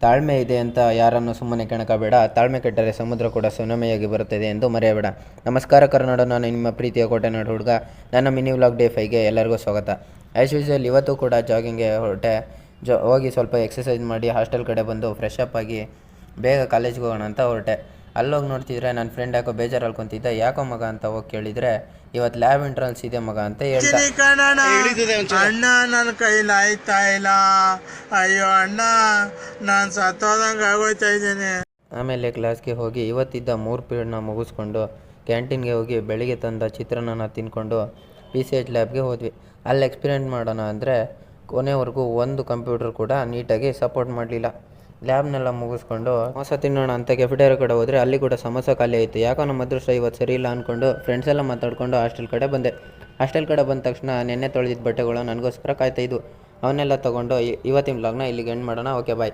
ತಾಳ್ಮೆ ಇದೆ ಅಂತ ಯಾರನ್ನು ಸುಮ್ಮನೆ ಕೆಣಕಬೇಡ. ತಾಳ್ಮೆ ಕೆಟ್ಟರೆ ಸಮುದ್ರ ಕೂಡ ಸುನಾಮಿಯಾಗಿ ಬರುತ್ತದೆ ಎಂದು ಮರೆಯಬೇಡ. ನಮಸ್ಕಾರ ಕರ್ನಾಡು, ನಾನು ನಿಮ್ಮ ಪ್ರೀತಿಯ ಕೋಟೆನಾಡು ಹುಡುಗ. ನನ್ನ ಮಿನಿ ವ್ಲಾಗ್ ಡೇ 5ಗೆ ಎಲ್ಲರಿಗೂ ಸ್ವಾಗತ. ಆ್ಯಸ್ ಯೂಶುವಲ್ ಇವತ್ತು ಕೂಡ ಜಾಗಿಂಗ್ಗೆ ಹೊರಟೆ. ಹೋಗಿ ಸ್ವಲ್ಪ ಎಕ್ಸಸೈಸ್ ಮಾಡಿ ಹಾಸ್ಟೆಲ್ ಕಡೆ ಬಂದು ಫ್ರೆಶ್ ಅಪ್ ಆಗಿ ಬೇಗ ಕಾಲೇಜ್ಗೆ ಹೋಗೋಣ ಅಂತ ಹೊರಟೆ. ಅಲ್ಲೋಗಿ ನೋಡ್ತಿದ್ರೆ ನನ್ನ ಫ್ರೆಂಡ್ ಯಾಕೋ ಬೇಜಾರು ಅಲ್ಕೊಂತಿದ್ದ. ಯಾಕೋ ಮಗ ಅಂತ ಹೋಗಿ ಕೇಳಿದರೆ, ಇವತ್ತು ಲ್ಯಾಬ್ ಎಂಟ್ರನ್ಸ್ ಇದೆ ಮಗ ಅಂತ ಹೇಳ್ತಾ. ಅಣ್ಣ ನನ್ನ ಕೈಲಿ ಆಯ್ತಾ ಇಲ್ಲ, ಅಯ್ಯೋ ಅಣ್ಣ ನಾನು ಸತ್ತೋದಂಗೆ ಆಗೋಯ್ತಾ ಇದ್ದೀನಿ. ಆಮೇಲೆ ಕ್ಲಾಸ್ಗೆ ಹೋಗಿ ಇವತ್ತಿದ್ದ 3 ಪೀರಿಯಡ್ನ ಮುಗಿಸ್ಕೊಂಡು ಕ್ಯಾಂಟೀನ್ಗೆ ಹೋಗಿ ಬೆಳಿಗ್ಗೆ ತಂದ ಚಿತ್ರಾನ್ನ ತಿಂದ್ಕೊಂಡು PCH ಲ್ಯಾಬ್ಗೆ ಹೋದ್ವಿ. ಅಲ್ಲಿ ಎಕ್ಸ್ಪೆರಿಮೆಂಟ್ ಮಾಡೋಣ ಅಂದರೆ ಕೊನೆವರೆಗೂ ಒಂದು ಕಂಪ್ಯೂಟರ್ ಕೂಡ ನೀಟಾಗಿ ಸಪೋರ್ಟ್ ಮಾಡಲಿಲ್ಲ. ಲ್ಯಾಬ್ನೆಲ್ಲ ಮುಗಿಸ್ಕೊಂಡು ಸಮೋಸ ತಿನ್ನೋಣ ಅಂತ ಕೆಫೆಟೇರಿಯಾ ಕಡೆ ಹೋದರೆ ಅಲ್ಲಿ ಕೂಡ ಸಮೋಸ ಖಾಲಿ ಆಯಿತು. ಯಾಕೋ ನಮ್ಮ ಅದೃಷ್ಟ ಇವತ್ತು ಸರಿ ಇಲ್ಲ ಅಂದ್ಕೊಂಡು ಫ್ರೆಂಡ್ಸ್ ಎಲ್ಲ ಮಾತಾಡ್ಕೊಂಡು ಹಾಸ್ಟೆಲ್ ಕಡೆ ಬಂದೆ. ಹಾಸ್ಟೆಲ್ ಕಡೆ ಬಂದ ತಕ್ಷಣ ನೆನ್ನೆ ತೊಳೆದಿದ್ದ ಬಟ್ಟೆಗಳು ನನಗೋಸ್ಕರ ಕಾಯ್ತಾಯಿದ್ವು. ಅವನ್ನೆಲ್ಲ ತೊಗೊಂಡು ಇವತ್ತಿನ ವ್ಲಾಗ್ನ ಇಲ್ಲಿಗೆ ಎಂಡ್ ಮಾಡೋಣ. ಓಕೆ, ಬಾಯ್.